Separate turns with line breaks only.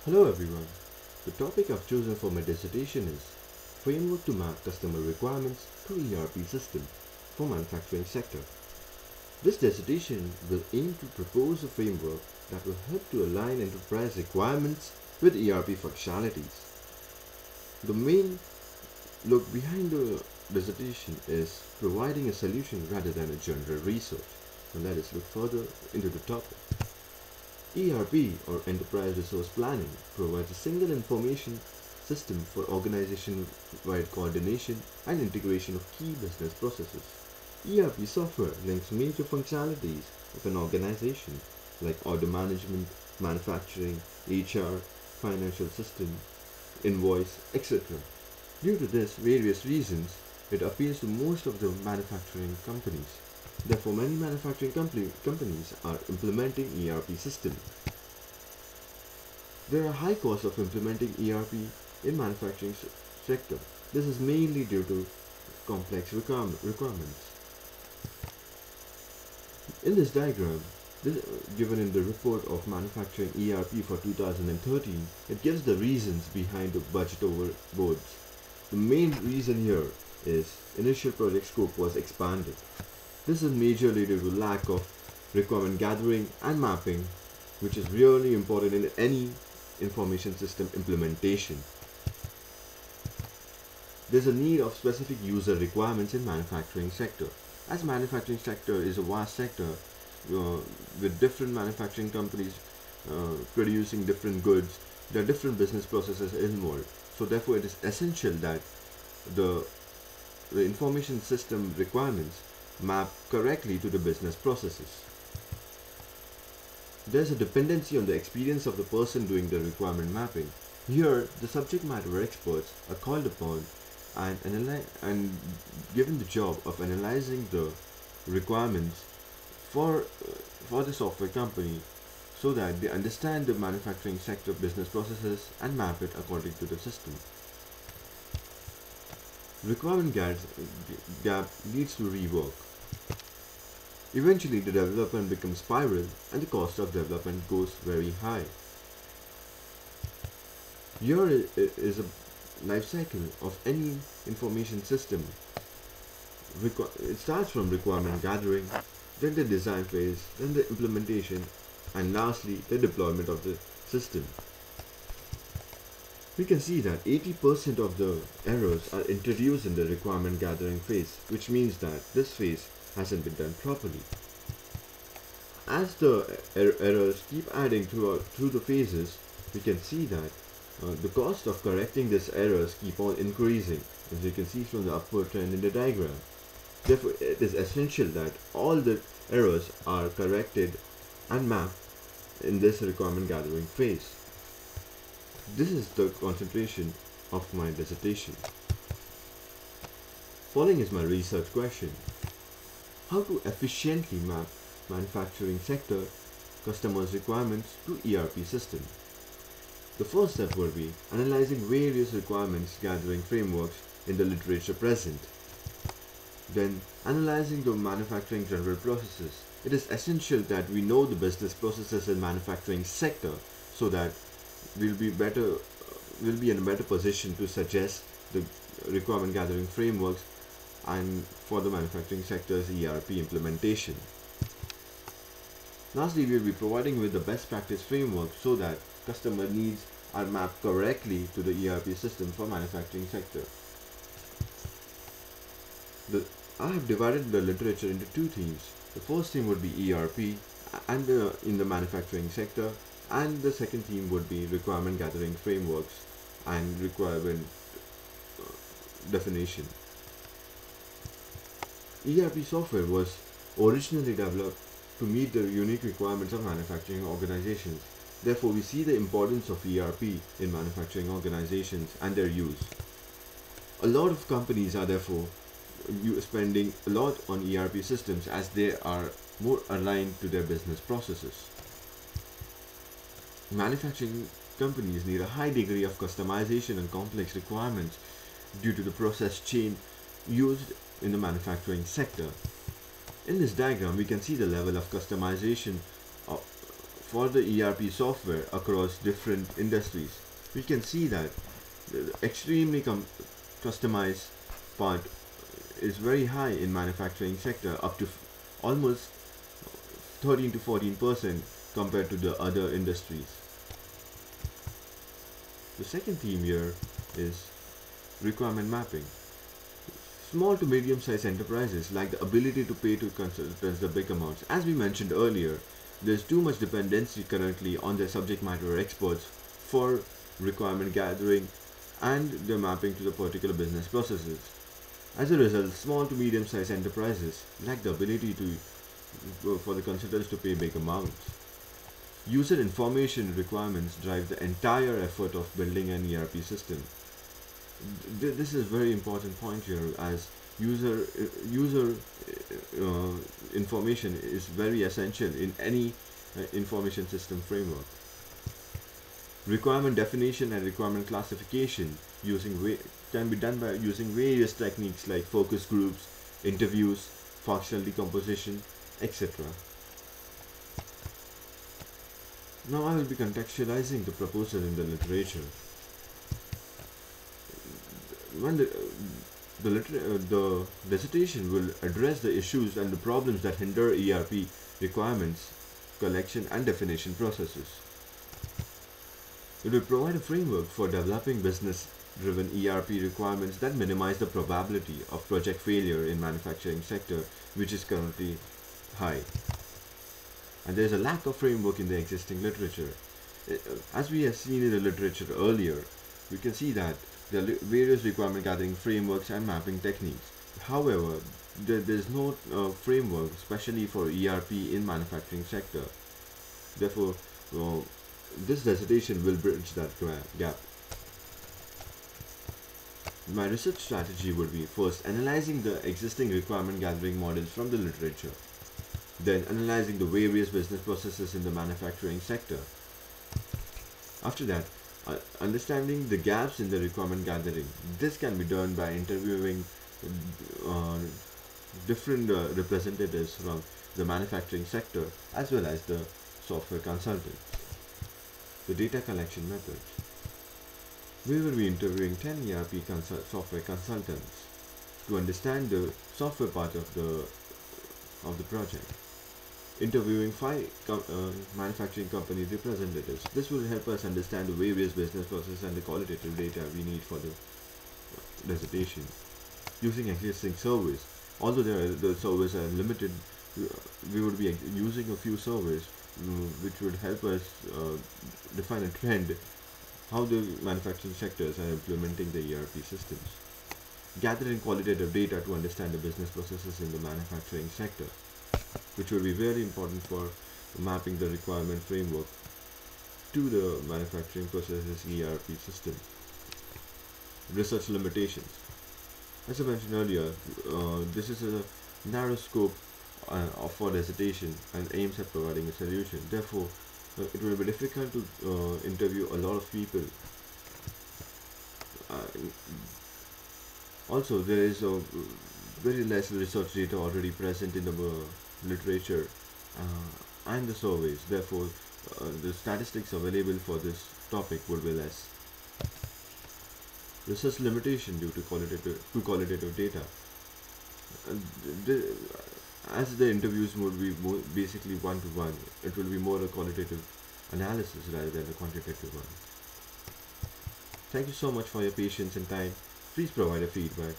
Hello everyone. The topic I've chosen for my dissertation is Framework to Map Customer Requirements to ERP System for Manufacturing Sector. This dissertation will aim to propose a framework that will help to align enterprise requirements with ERP functionalities. The main look behind the dissertation is providing a solution rather than a general research. So let us look further into the topic. ERP or Enterprise Resource Planning provides a single information system for organization-wide coordination and integration of key business processes. ERP software links major functionalities of an organization like order management, manufacturing, HR, financial system, invoice, etc. Due to this various reasons, it appeals to most of the manufacturing companies. Therefore, many manufacturing companies are implementing ERP system. There are high costs of implementing ERP in manufacturing sector. This is mainly due to complex requirements. In this diagram, given in the report of manufacturing ERP for 2013, it gives the reasons behind the budget overboards. The main reason here is initial project scope was expanded. This is majorly due to lack of requirement gathering and mapping, which is really important in any information system implementation. There's a need of specific user requirements in manufacturing sector. As manufacturing sector is a vast sector with different manufacturing companies producing different goods, there are different business processes involved. So therefore it is essential that the information system requirements map correctly to the business processes. There's a dependency on the experience of the person doing the requirement mapping. Here, the subject matter experts are called upon and given the job of analyzing the requirements for the software company so that they understand the manufacturing sector business processes and map it according to the system. Requirement gap leads to rework. Eventually, the development becomes spiral and the cost of development goes very high. Here is a life cycle of any information system. It starts from requirement gathering, then the design phase, then the implementation, and lastly the deployment of the system. We can see that 80% of the errors are introduced in the requirement gathering phase, which means that this phase hasn't been done properly. As the errors keep adding through the phases, we can see that the cost of correcting these errors keep on increasing, as you can see from the upward trend in the diagram. Therefore, it is essential that all the errors are corrected and mapped in this requirement gathering phase. This is the concentration of my dissertation. Following is my research question. How to efficiently map manufacturing sector customers' requirements to ERP system? The first step will be analyzing various requirements gathering frameworks in the literature present. Then analyzing the manufacturing general processes. It is essential that we know the business processes in manufacturing sector so that we'll be in a better position to suggest the requirement gathering frameworks and for the manufacturing sector's ERP implementation. Lastly, we will be providing with the best practice framework so that customer needs are mapped correctly to the ERP system for manufacturing sector. I have divided the literature into two themes. The first theme would be ERP and in the manufacturing sector, and the second theme would be requirement gathering frameworks and requirement definition. ERP software was originally developed to meet the unique requirements of manufacturing organizations. Therefore, we see the importance of ERP in manufacturing organizations and their use. A lot of companies are therefore spending a lot on ERP systems as they are more aligned to their business processes. Manufacturing companies need a high degree of customization and complex requirements due to the process chain used in the manufacturing sector. In this diagram, we can see the level of customization for the ERP software across different industries, we can see that the extremely customized part is very high in manufacturing sector, up to almost 13 to 14% compared to the other industries. The second theme here is requirement mapping. Small to medium-sized enterprises lack the ability to pay to consultants the big amounts. As we mentioned earlier, there's too much dependency currently on their subject matter experts for requirement gathering and the mapping to the particular business processes. As a result, small to medium-sized enterprises lack the ability for the consultants to pay big amounts. User information requirements drive the entire effort of building an ERP system. This is a very important point here, as user information is very essential in any information system framework. Requirement definition and requirement classification can be done by using various techniques like focus groups, interviews, functional decomposition, etc. Now I will be contextualizing the proposal in the literature. When the dissertation will address the issues and the problems that hinder ERP requirements collection and definition processes. It will provide a framework for developing business-driven ERP requirements that minimize the probability of project failure in manufacturing sector, which is currently high. And there is a lack of framework in the existing literature. As we have seen in the literature earlier, we can see that there are various requirement gathering frameworks and mapping techniques. However, there is no framework especially for ERP in manufacturing sector. Therefore, this dissertation will bridge that gap. My research strategy would be first analyzing the existing requirement gathering models from the literature, then analyzing the various business processes in the manufacturing sector. After that, understanding the gaps in the requirement gathering. This can be done by interviewing different representatives from the manufacturing sector as well as the software consultants. The data collection methods. We will be interviewing 10 ERP software consultants to understand the software part of the project. Interviewing 5 manufacturing company representatives. This will help us understand the various business processes and the qualitative data we need for the dissertation. Using existing surveys. Although the surveys are limited, we would be using a few surveys which would help us define a trend how the manufacturing sectors are implementing the ERP systems. Gathering qualitative data to understand the business processes in the manufacturing sector, which will be very important for mapping the requirement framework to the manufacturing processes ERP system. Research limitations. As I mentioned earlier, this is a narrow scope for dissertation and aims at providing a solution. Therefore, it will be difficult to interview a lot of people. Also, there is a very less research data already present in the literature and the surveys. Therefore, the statistics available for this topic would be less. Research limitation due to qualitative data. As the interviews would be basically one-to-one, it will be more a qualitative analysis rather than a quantitative one. Thank you so much for your patience and time. Please provide a feedback.